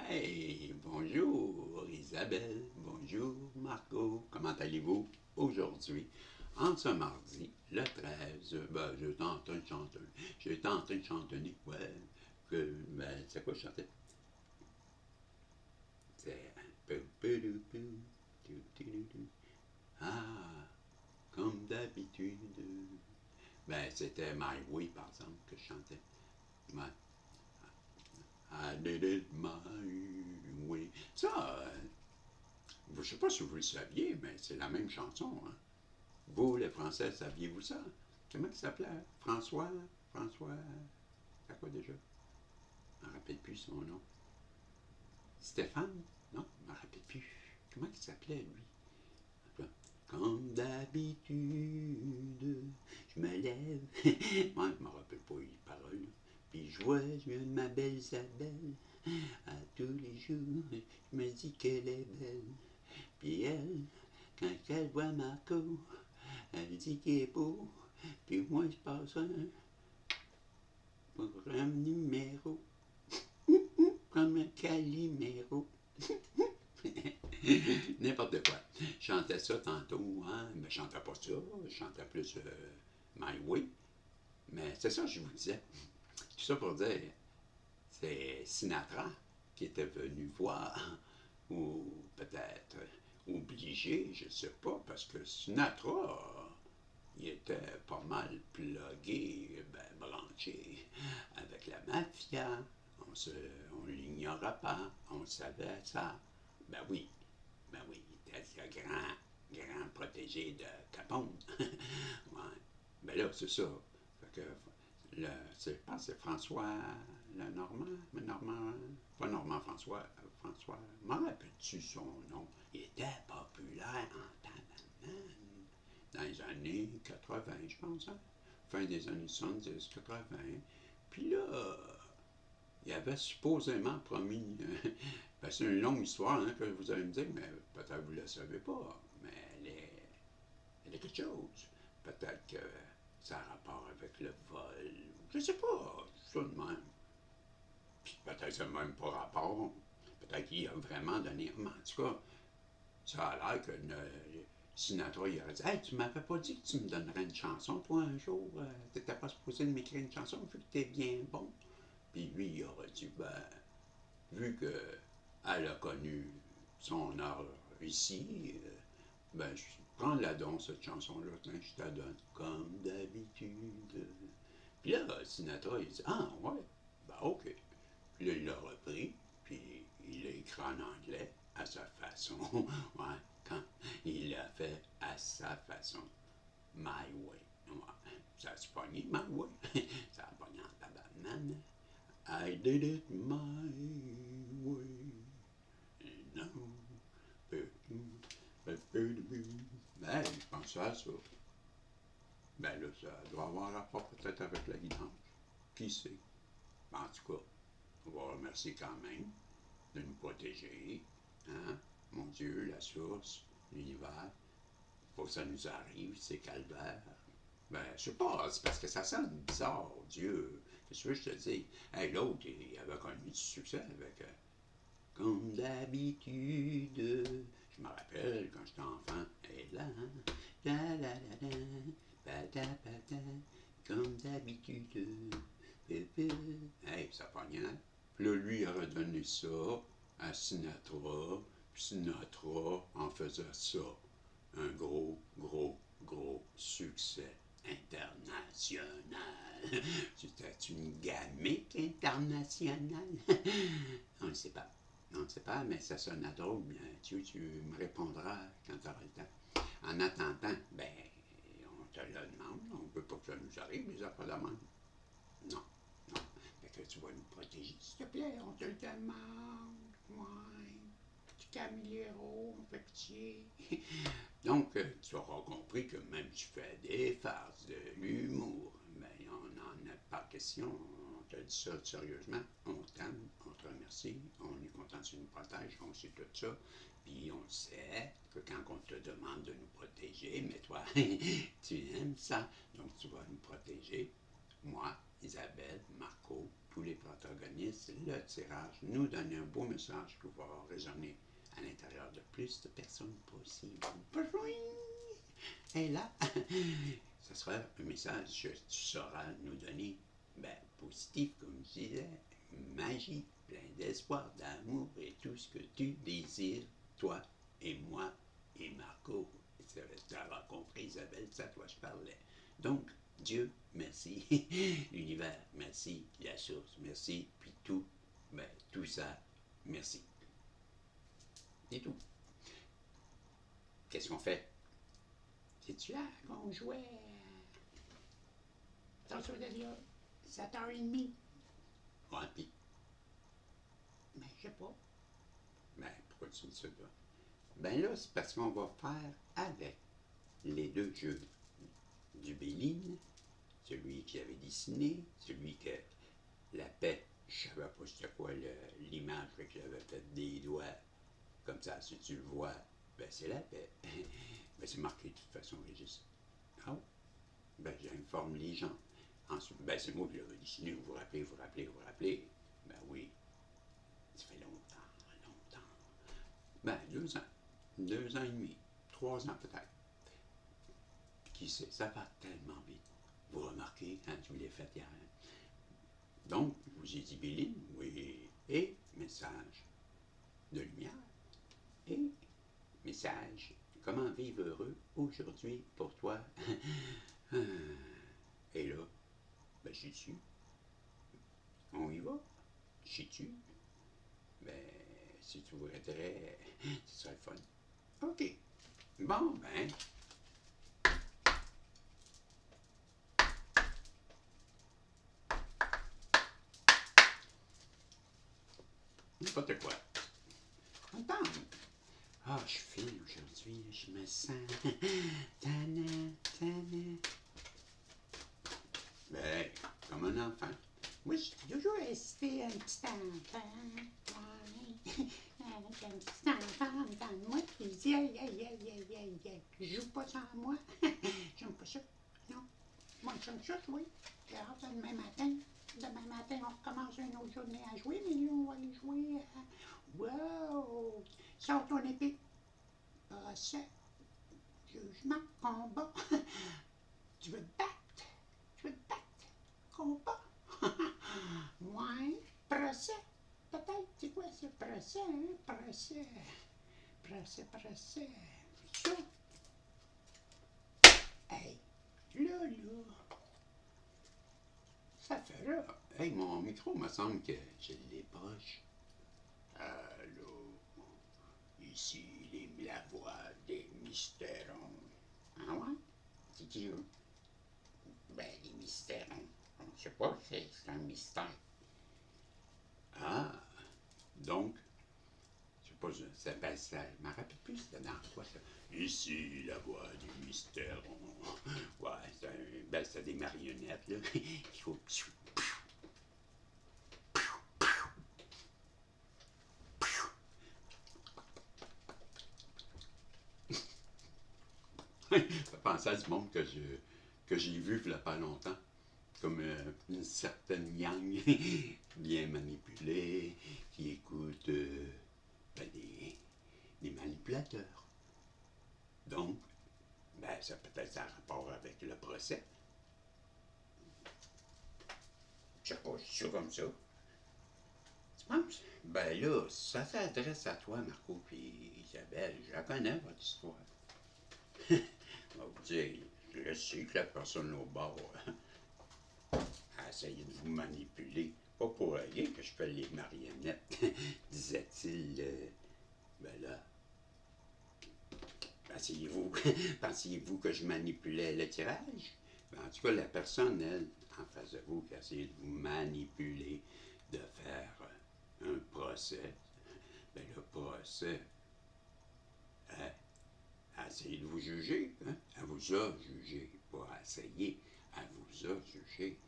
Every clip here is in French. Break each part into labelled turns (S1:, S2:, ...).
S1: Hey, bonjour Isabelle, bonjour Marco, comment allez-vous aujourd'hui? En ce mardi, le 13, j'étais en train de chantonner, ouais, c'est quoi je chantais? C'est ah, comme d'habitude. Ben, c'était My Way, par exemple, que je chantais. Ouais. I did it my way. Ça, je ne sais pas si vous le saviez, mais c'est la même chanson. Hein. Vous, les Français, saviez-vous ça? Comment il s'appelait? François, c'est quoi déjà? Je ne me rappelle plus son nom. Stéphane? Non, je ne me rappelle plus. Comment il s'appelait, lui? Comme d'habitude, je me lève. Moi, je ne me rappelle pas les paroles. Puis je vois ma belle Isabelle. À tous les jours, je me dis qu'elle est belle. Puis elle, quand elle voit Marco, elle dit qu'il est beau. Puis moi, je passe pour un numéro. Comme un calimero. N'importe quoi. Je chantais ça tantôt, hein? Mais je chantais pas ça. Je chantais plus My Way. Mais c'est ça que je vous disais. Tout ça pour dire, c'est Sinatra qui était venu voir, ou peut-être obligé, je ne sais pas, parce que Sinatra, il était pas mal plugué, branché avec la mafia. On l'ignora pas, on savait ça. Oui, oui, il était le grand protégé de Capone. Ouais. Ben là, c'est ça. Fait que je pense que c'est François le Normand, pas Normand François, m'en rappelles-tu son nom? Il était populaire en tabarnak dans les années 80, je pense, hein? Fin des années 70, 80. Puis là, il avait supposément promis, c'est une longue histoire hein, que vous allez me dire, mais peut-être que vous ne le savez pas, mais elle est quelque chose. Peut-être que ça a rapport avec le vol, je ne sais pas, ça de même. Puis peut-être que ça n'a même pas rapport. Peut-être qu'il a vraiment donné. Mais en tout cas, ça a l'air que Sinatra il aurait dit Hey, tu m'avais pas dit que tu me donnerais une chanson, toi, un jour. Tu n'étais pas supposé de m'écrire une chanson vu que tu es bien bon. Puis lui, il aurait dit vu qu'elle a connu son heure ici, je prends la donc cette chanson-là, je te donne comme d'habitude. Puis là, Sinatra, il dit Ah, ouais, ok. Puis là, il l'a repris, puis il l'a écrit en anglais à sa façon. Ouais, quand il l'a fait à sa façon. My way. Ouais. Ça a pogné, my way. Ça a pogné en tabarnane. I did it my way. No. Je pense à ça. Là, ça doit avoir rapport peut-être avec la guidance. Qui sait? En tout cas, on va remercier quand même de nous protéger. Hein? Mon Dieu, la source, l'univers. Faut que ça nous arrive, c'est calvaire. Je sais pas, c'est parce que ça sonne bizarre, Dieu. Qu'est-ce que je te dis? Hey, l'autre, il avait connu du succès avec Comme d'habitude. Je me rappelle quand j'étais enfant. Et là, la la la la, pata pata, comme d'habitude. Hey, ça pognait. Puis là, lui, il aurait donné ça à Sinatra. Puis Sinatra en faisait ça. Un gros succès international. C'était une gamique internationale. On ne sait pas. On ne sait pas, mais ça sonne drôle. Bien, tu me répondras quand tu auras le temps. En attendant, on te le demande. On ne peut pas que ça nous arrive, les affaires de même. Non. Fait que tu vas nous protéger, s'il te plaît, on te le demande. Ouais. Petit Camillero, on fait pitié. Donc, tu auras compris que même si tu fais des farces, de l'humour, on n'en a pas question. On te dit ça sérieusement. On t'aime, on te remercie, on est content que tu nous protèges, on sait tout ça. Puis on sait que quand on te demande de nous protéger, mais toi, tu aimes ça, donc tu vas nous protéger. moi, Isabelle, Marco, tous les protagonistes, le tirage nous donne un beau message qui va résonner à l'intérieur de plus de personnes possible. Et là, ce sera un message que tu sauras nous donner, positif, comme je disais, magie, plein d'espoir, d'amour et tout ce que tu désires, toi et moi et Marco. Tu as rencontré Isabelle, c'est à toi je parlais. Donc, Dieu, merci. L'univers, merci. La source, merci. Puis tout, tout ça, merci. C'est tout. Qu'est-ce qu'on fait? C'est-tu là qu'on jouait? Attention d'ailleurs, 7h30. Ouais, puis. Mais je sais pas. Pourquoi tu dis ça, toi? Là, c'est parce qu'on va faire avec les deux jeux du Béline, celui qui avait dessiné, celui que la paix, je savais pas c'était quoi l'image, que j'avais fait des doigts comme ça, si tu le vois, c'est la paix. C'est marqué de toute façon, Régis. Ah, j'informe les gens. Ensuite, c'est moi qui l'avais dessiné, vous vous rappelez. Oui, ça fait longtemps. 2 ans. 2 ans et demi. 3 ans peut-être. Qui sait, ça va tellement vite. Vous remarquez, quand tu l'as fait hier. Donc, je vous ai dit Béline, oui, et message de lumière, et message, comment vivre heureux aujourd'hui pour toi. Et là, j'y suis. On y va. J'y suis. Si tu voudrais, ce serait le fun. OK. Bon, n'importe quoi. Entendre. Ah, je file aujourd'hui, je me sens tana. Comme un enfant. Moi, j'ai toujours resté un petit enfant. Avec un petit enfant dans moi qui dit aïe, je joue pas sans moi. J'aime pas ça. Non. Moi, j'aime ça, oui. J'ai hâte demain matin. Demain matin, on recommence une autre journée à jouer, mais là, on va aller jouer à. Wow! Sors ton épée. Procès. Jugement. Combat. Tu veux te battre? Combat. Ouais. Procès. Peut-être. C'est quoi ce procès, hein? Procès. Ça. Hey. Là. Ça fait là. Hey, mon micro me semble que je l'ai proche. Allô. Ici, la voix des mystérons. Ah ouais? C'est qui eux? Les mystérons. Je sais pas, c'est un mystère. Ah, donc, je sais pas, ça je m'en rappelle plus, c'était dans quoi ça? Ici, la voix du mystèron. Ouais, c'est des marionnettes, là. Il faut. Ça pensait à du monde que j'ai vu il n'y a pas longtemps. Comme une certaine Yang, bien manipulée, qui écoute des manipulateurs. Donc, ça peut-être un rapport avec le procès. Je sais pas, je suis sûr comme ça. Tu penses? Là, ça s'adresse à toi, Marco, puis Isabelle. Je la connais, votre histoire. On va vous dire, je sais que la personne au bord a essayé de vous manipuler. Pas pour rien que je fais les marionnettes, disait-il. Là, pensiez-vous que je manipulais le tirage? En tout cas, la personne, elle, en face de vous, qui a essayé de vous manipuler, de faire un procès, le procès a essayé de vous juger. Hein? Elle vous a jugé, pas essayé, elle vous a jugé.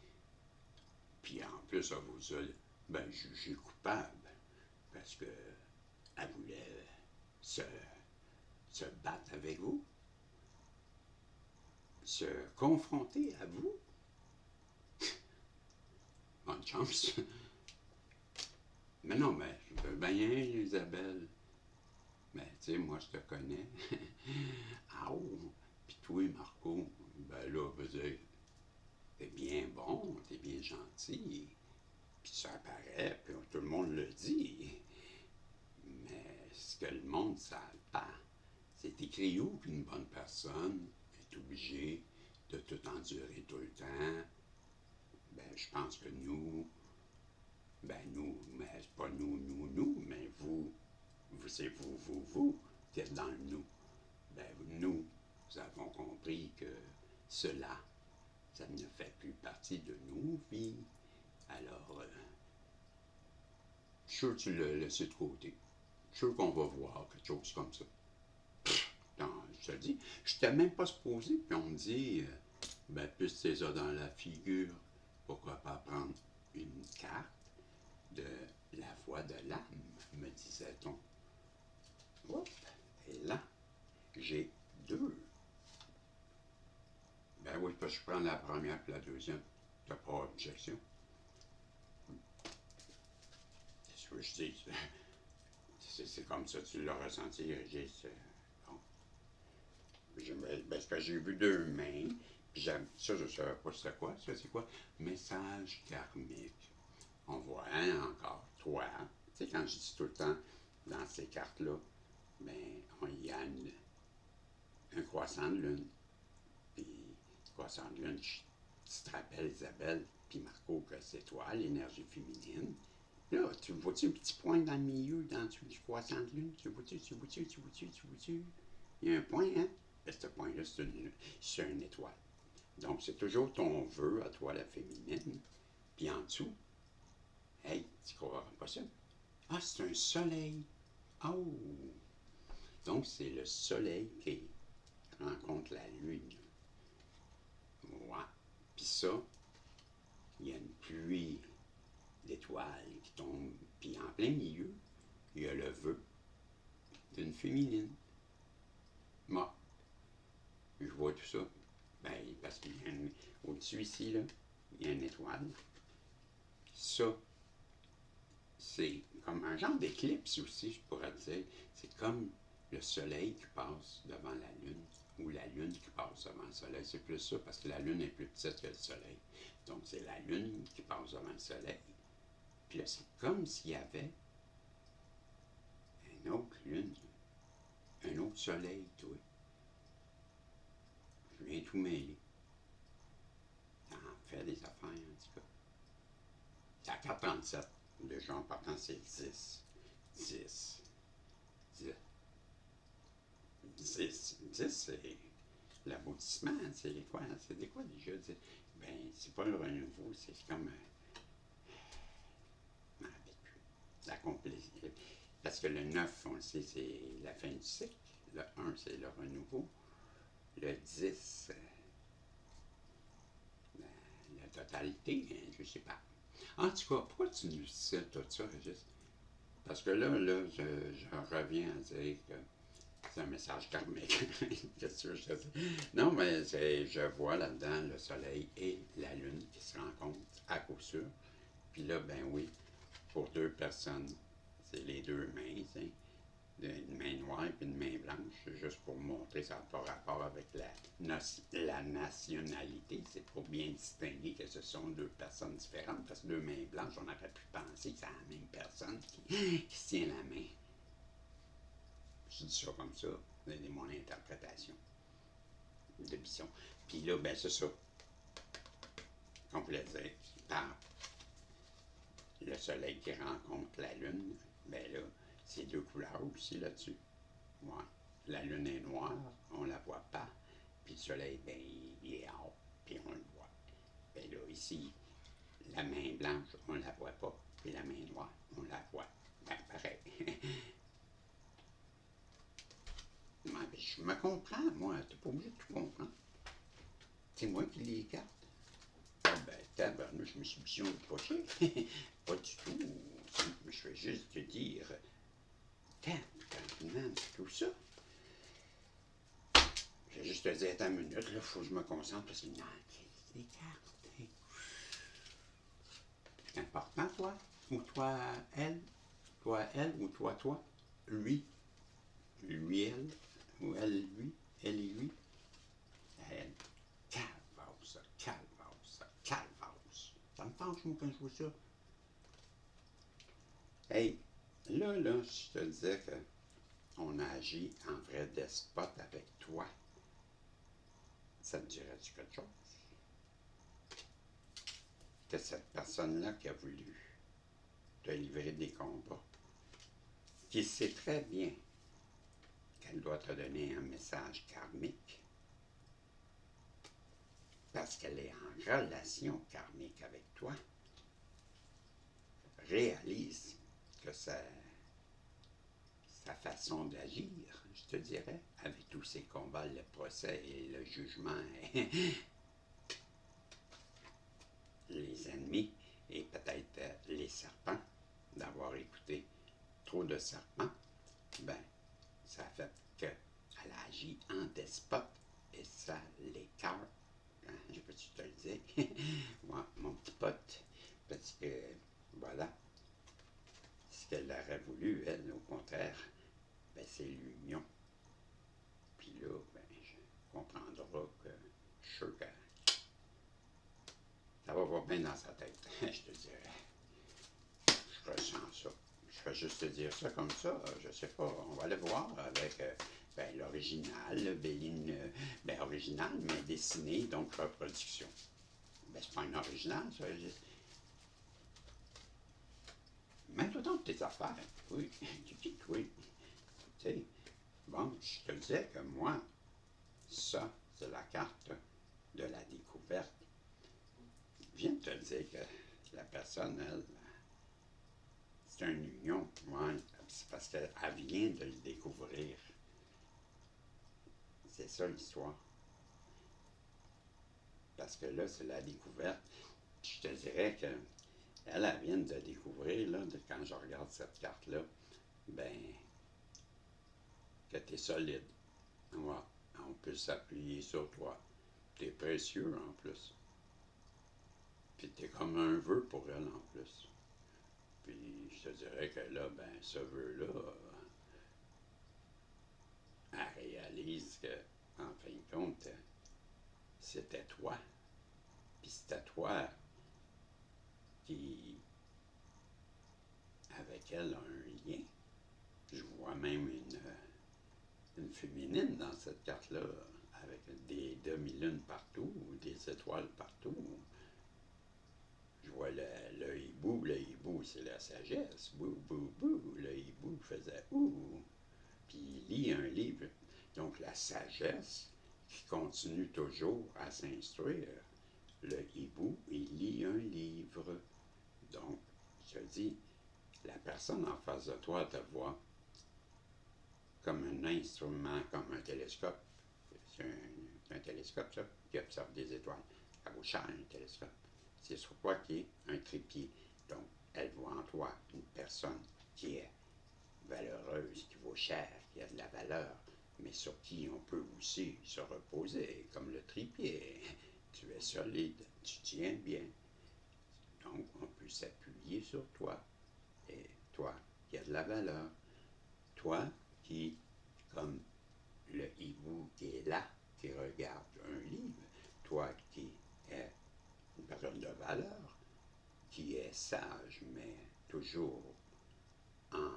S1: Puis en plus, elle vous a jugé coupable parce que elle voulait se battre avec vous, se confronter à vous. bonne chance. Mais non, mais je veux bien, Isabelle. Mais tu sais, moi, je te connais. Ah, oh! Puis toi, Marco, ben là, veux dire, t'es bien bon, t'es bien gentil. Puis ça apparaît, puis tout le monde le dit. Mais ce que le monde ne savent pas, c'est écrit où qu'une bonne personne est obligée de tout endurer tout le temps. Ben, je pense que nous, ben nous, mais c'est pas nous, mais vous c'est vous, qui êtes dans le nous. Ben, nous avons compris que cela, ça ne fait plus partie de nos vies. Alors, je suis sûr que tu l'as laissé de côté. Je suis sûr qu'on va voir quelque chose comme ça. Non, je te dis, je n'étais même pas supposé, puis on me dit, ben, puisque c'est ça dans la figure, pourquoi pas prendre une carte de la voix de l'âme, me disait-on. Oups, et là, j'ai deux. Ben oui, parce que je prends la première et la deuxième. T'as pas objection. C'est ce que je dis. C'est comme ça, tu l'as ressenti, Régis. Bon. Parce que j'ai vu deux mains, puis ça, je ne savais pas c'est quoi. Ça, c'est quoi? Message karmique. On voit encore toi. Tu sais, quand je dis tout le temps dans ces cartes-là, ben, il y a un croissant de lune. Puis, croissant de lune, tu te rappelles, Isabelle, puis Marco, que c'est toi, l'énergie féminine. Là, tu vois-tu un petit point dans le milieu, dans le du croissant de lune? Tu vois-tu? Il y a un point, hein? Et ce point-là, c'est une étoile. Donc, c'est toujours ton vœu à toi, la féminine. Puis en dessous, hey, tu crois pas ça? Ah, c'est un soleil. Oh! Donc, c'est le soleil qui rencontre la lune. Ouais. Puis ça, il y a une pluie d'étoiles qui tombe. Puis en plein milieu, il y a le vœu d'une féminine. Moi, je vois tout ça. Ben, parce qu'il y a au-dessus ici, là, il y a une étoile. Ça, c'est comme un genre d'éclipse aussi, je pourrais dire. C'est comme le soleil qui passe devant la lune, ou la lune qui passe devant le soleil. C'est plus ça, parce que la lune est plus petite que le soleil. Donc, c'est la lune qui passe devant le soleil. Puis là, c'est comme s'il y avait une autre lune, un autre soleil, toi. Je viens tout mêler. Ça en fait des affaires, en tout cas. C'est à 437. Déjà, en partant, c'est 10. 10. 10. 10, c'est l'aboutissement. C'est quoi? C'est des quoi déjà? Ben, c'est pas le renouveau, c'est comme. L'accompli. Parce que le 9, on le sait, c'est la fin du cycle. Le 1, c'est le renouveau. Le 10, la totalité, je sais pas. En tout cas, pourquoi tu nous cites tout ça, Régis? Parce que là, je reviens à dire que c'est un message karmique. Qu'est-ce que je te dis? Non, mais je vois là-dedans le soleil et la lune qui se rencontrent à coup sûr. Puis là, ben oui, pour deux personnes, c'est les deux mains, t'sais. Une main noire et une main blanche, juste pour montrer ça n'a pas rapport avec la nationalité. C'est pour bien distinguer que ce sont deux personnes différentes, parce que deux mains blanches, on aurait pu penser que c'est la même personne qui se tient la main. Je dis ça comme ça, c'est mon interprétation de Bisson. Puis là, ben c'est ça qu'on voulait dire par le soleil qui rencontre la lune, ben là, c'est deux couleurs aussi là-dessus. Ouais. La lune est noire, on la voit pas. Puis le soleil, ben, il est haut, puis on le voit. Ben là, ici, la main blanche, on la voit pas. Puis la main noire, on la voit. Ben, pareil. Ouais, ben, je me comprends, moi. T'es pas obligé de tout comprendre. C'est moi qui les garde. Ah ben, tabarnouche, je me suis bien poché. Pas du tout. Je vais juste te dire, tabarnouche, tout ça. Je vais juste te dire, attends une minute, là, faut que je me concentre parce qu'il y a des cartes. C'est important, toi? Ou toi, elle? Toi, elle? Ou toi? Lui? Lui, elle? Ou elle, lui? Elle et lui? Elle. Calvasse, calvasse, calvasse. Ça me penche, moi, quand je vois ça. Hey, là, je te disais qu'on a agi en vrai despote avec toi. Ça te dirait-tu quelque chose? Que cette personne-là qui a voulu te livrer des combats, qui sait très bien qu'elle doit te donner un message karmique, parce qu'elle est en relation karmique avec toi, réalise que sa façon d'agir, je te dirais, avec tous ces combats, le procès et le jugement, les ennemis et peut-être les serpents, d'avoir écouté trop de serpents, ben, ça a fait qu'elle a agi en despote et ça l'écœure. Hein, je peux-tu te le dire? Moi, mon petit pote, parce que, voilà, ce qu'elle aurait voulu, elle, au contraire, ben, c'est l'union. Puis là, ben, je comprendrai que je suis sûr que ça va pas bien dans sa tête, je te dirais. Je ressens ça. Je vais juste te dire ça comme ça, je sais pas. On va le voir avec ben, l'original, Béline, ben original, mais dessiné, donc reproduction. Ben, c'est pas un original, ça. Mets-toi dans tes affaires. Oui, tu dis que oui. Tu sais, bon, je te disais que moi, ça, c'est la carte de la découverte. Je viens de te dire que la personne, elle, c'est une union. Ouais, c'est parce qu'elle vient de le découvrir. C'est ça l'histoire. Parce que là, c'est la découverte. Je te dirais que elle vient de découvrir, là, quand je regarde cette carte-là, ben, que tu es solide. Ouais, on peut s'appuyer sur toi. Tu es précieux en plus. Puis tu es comme un vœu pour elle en plus. Puis je te dirais que là, ben, ce vœu-là, elle réalise que, en fin de compte, c'était toi. Puis c'était toi qui, avec elle, a un lien. Je vois même une féminine dans cette carte-là, avec des demi-lunes partout, des étoiles partout. Je vois le hibou. Le hibou, c'est la sagesse. Bou, bou, bou. Le hibou faisait ouh. Puis il lit un livre. Donc la sagesse qui continue toujours à s'instruire. Le hibou, il lit un livre. Donc, je dis, la personne en face de toi te voit comme un instrument, comme un télescope. C'est un télescope, ça, qui observe des étoiles. Ça vaut cher, un télescope. C'est sur quoi qui est un trépied. Donc, elle voit en toi une personne qui est valeureuse, qui vaut cher, qui a de la valeur, mais sur qui on peut aussi se reposer, comme le trépied. Tu es solide, tu tiens bien. Donc, on peut s'appuyer sur toi. Et toi, qui a de la valeur. Toi, qui, comme le hibou qui est là, qui regarde un livre. Toi, qui est une personne de valeur, qui est sage, mais toujours en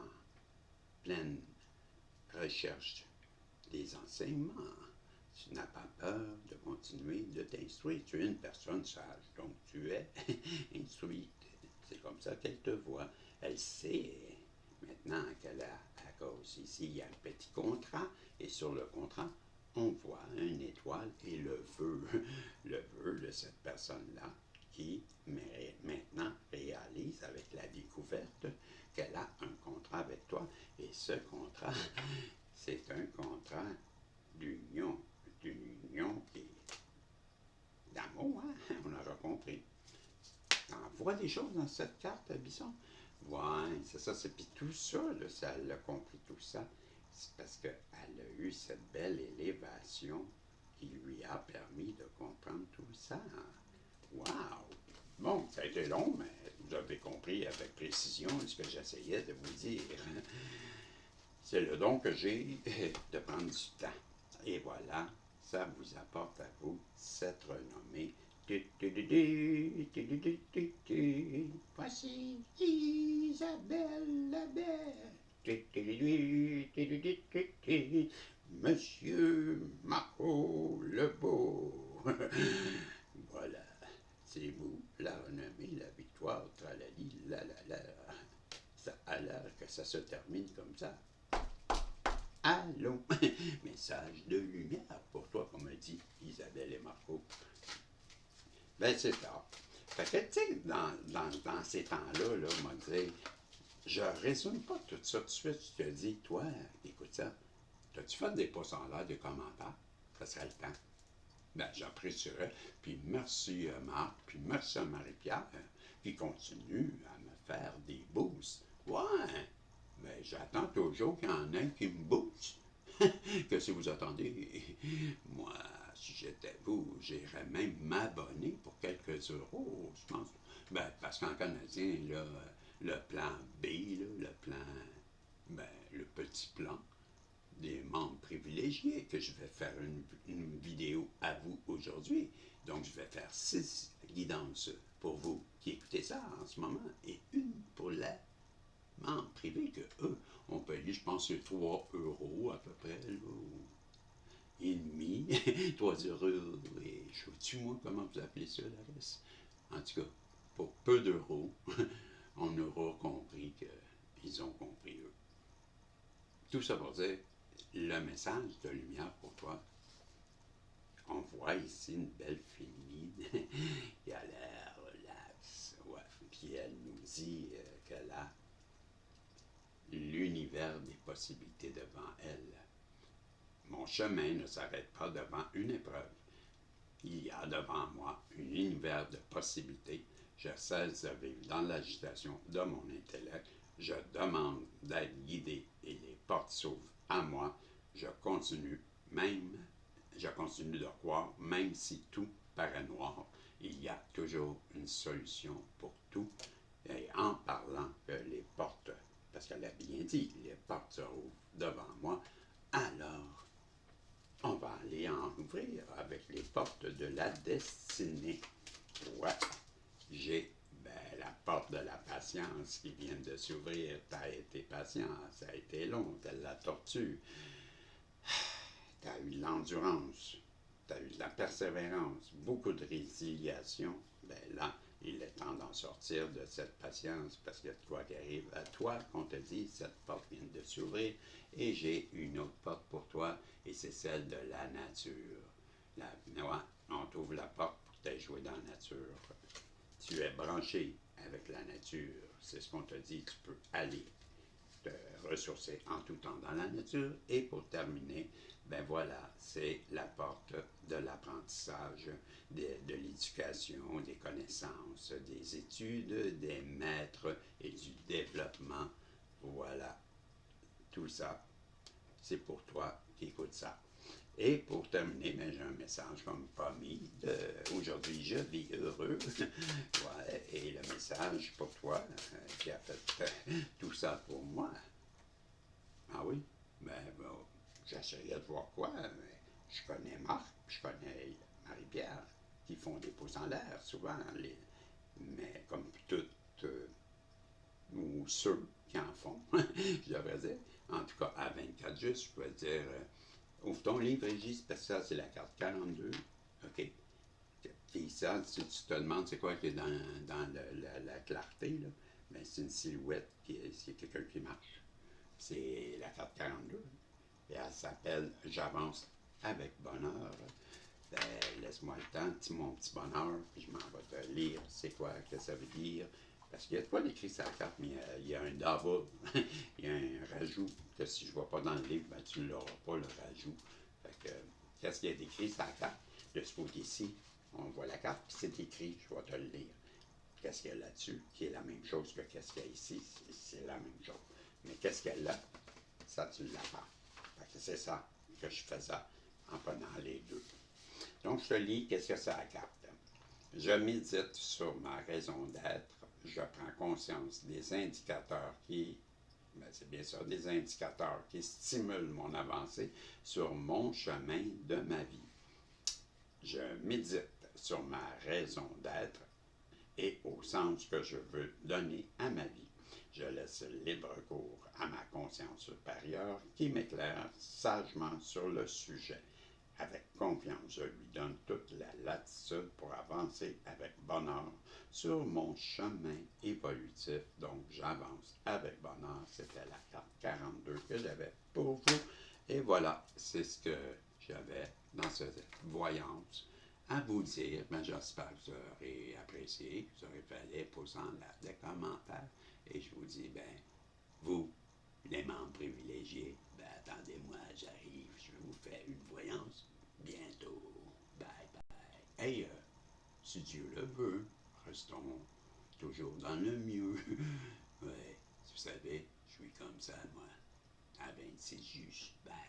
S1: pleine recherche des enseignements. Tu n'as pas peur de continuer de t'instruire. Tu es une personne sage, donc tu es instruite. C'est comme ça qu'elle te voit. Elle sait maintenant qu'elle a, à cause ici, il y a un petit contrat, et sur le contrat, on voit une étoile et le vœu de cette personne-là qui maintenant réalise avec la découverte qu'elle a un contrat avec toi. Et ce contrat, c'est un contrat d'union, d'une union qui est d'amour, hein? On aura compris. On voit des choses dans cette carte, Bisson. Ouais, c'est ça. Puis tout ça, là, ça, elle a compris tout ça. C'est parce qu'elle a eu cette belle élévation qui lui a permis de comprendre tout ça. Wow! Bon, ça a été long, mais vous avez compris avec précision ce que j'essayais de vous dire. C'est le don que j'ai de prendre du temps. Et voilà, ça vous apporte à vous cette renommée. Voici Isabelle la Belle. Monsieur Marco le Beau. Voilà, c'est vous, la renommée, la victoire, tralali, la la la. Ça a l'air que ça se termine comme ça. Allô, message de lumière pour toi, comme a dit Isabelle et Marco. Ben, c'est ça. Fait que, tu sais, dans ces temps-là, là, on m'a dit, je résume pas tout ça tout de suite. Je te dis, toi, écoute ça, t'as-tu fait des pouces en l'air, des commentaires? Ça serait le temps. Ben, j'apprécierais. Puis merci à Marc, puis merci à Marie-Pierre, qui continue à me faire des boosts. Ouais, mais j'attends toujours qu'il y en ait qui me boostent. Que si vous attendez, moi, si j'étais vous, j'irais même m'abonner pour quelques euros, je pense. Ben, parce qu'en canadien, là, le plan B, là, le plan, ben, le petit plan des membres privilégiés, que je vais faire une vidéo à vous aujourd'hui. Donc, je vais faire 6 guidances pour vous qui écoutez ça en ce moment et une pour les membres privés que eux, on paye, je pense, c'est 3 euros à peu près, là, et demi, 3 euros, et je sais moi comment vous appelez ça, la reste. En tout cas, pour peu d'euros, on aura compris qu'ils ont compris eux. Tout ça pour dire, le message de lumière pour toi. On voit ici une belle fille qui a l'air relax. Ouais. Puis elle nous dit qu'elle a l'univers des possibilités devant elle. Mon chemin ne s'arrête pas devant une épreuve. Il y a devant moi un univers de possibilités. Je cesse de vivre dans l'agitation de mon intellect. Je demande d'être guidé et les portes s'ouvrent à moi. Je continue de croire, même si tout paraît noir, il y a toujours une solution pour tout. Et en parlant que les portes, parce qu'elle a bien dit, les portes se ouvrent devant moi, alors on va aller en ouvrir avec les portes de la destinée. Ouais, j'ai la porte de la patience qui vient de s'ouvrir. Tu as été patient, ça a été long, telle la tortue. Tu as eu de l'endurance, tu as eu de la persévérance, beaucoup de résiliation. Ben là, il est temps d'en sortir de cette patience parce qu'il y a de quoi qui arrive à toi qu'on te dit, cette porte vient de s'ouvrir et j'ai une autre porte pour toi et c'est celle de la nature. On t'ouvre la porte pour que tu ailles jouer dans la nature. Tu es branché avec la nature, c'est ce qu'on te dit, tu peux aller te ressourcer en tout temps dans la nature. Et pour terminer, ben voilà, c'est la porte de l'apprentissage, de l'éducation, des connaissances, des études, des maîtres et du développement. Voilà, tout ça, c'est pour toi qui écoutes ça. Et pour terminer, ben, j'ai un message comme promis. Aujourd'hui, je vis heureux. Ouais, et le message pour toi qui a fait tout ça pour moi. Ah oui? Ben, bon, j'essayais de voir quoi. Mais je connais Marc, je connais Marie-Pierre, qui font des pouces en l'air souvent. Mais comme toutes, ou ceux qui en font, je devrais dire. En tout cas, à 24 juste, je peux dire, ouvre ton livre, Régis, parce que ça, c'est la carte 42. OK. Puis ça, si tu te demandes c'est quoi qui est dans la clarté, là, ben, c'est une silhouette, c'est quelqu'un qui marche. C'est la carte 42. Et elle s'appelle J'avance avec bonheur. Ben, laisse-moi le temps, mon petit bonheur, puis je m'en vais te lire c'est quoi que ça veut dire. Parce qu'il y a de quoi d'écrit sur la carte, mais il y a un double, il y a un rajout, que si je ne vois pas dans le livre, ben, tu ne l'auras pas, le rajout. Fait que, qu'est-ce qu'il y a d'écrit sur la carte? De ce côté-ci, on voit la carte, puis c'est écrit, je vais te le lire. Qu'est-ce qu'il y a là-dessus, qui est la même chose que qu'est-ce qu'il y a ici, c'est la même chose. Mais qu'est-ce qu'il y a là, ça, tu ne l'as pas. Fait que c'est ça que je fais ça en prenant les deux. Donc, je te lis qu'est-ce que c'est la carte. Je médite sur ma raison d'être. Je prends conscience des indicateurs c'est bien ça, des indicateurs qui stimulent mon avancée sur mon chemin de ma vie. Je médite sur ma raison d'être et au sens que je veux donner à ma vie. Je laisse libre cours à ma conscience supérieure qui m'éclaire sagement sur le sujet. Avec confiance, je lui donne toute la latitude pour avancer avec bonheur sur mon chemin évolutif. Donc, j'avance avec bonheur. C'était la carte 42 que j'avais pour vous. Et voilà, c'est ce que j'avais dans cette voyance à vous dire. Ben, j'espère que vous aurez apprécié, que vous aurez fait les posant des commentaires. Et je vous dis, ben, vous, les membres privilégiés, ben, attendez-moi, j'arrive, je vous fais une voyance bientôt. Bye bye. Et si Dieu le veut, restons toujours dans le mieux. Ouais, vous savez, je suis comme ça, moi, à 26 juges. Bye.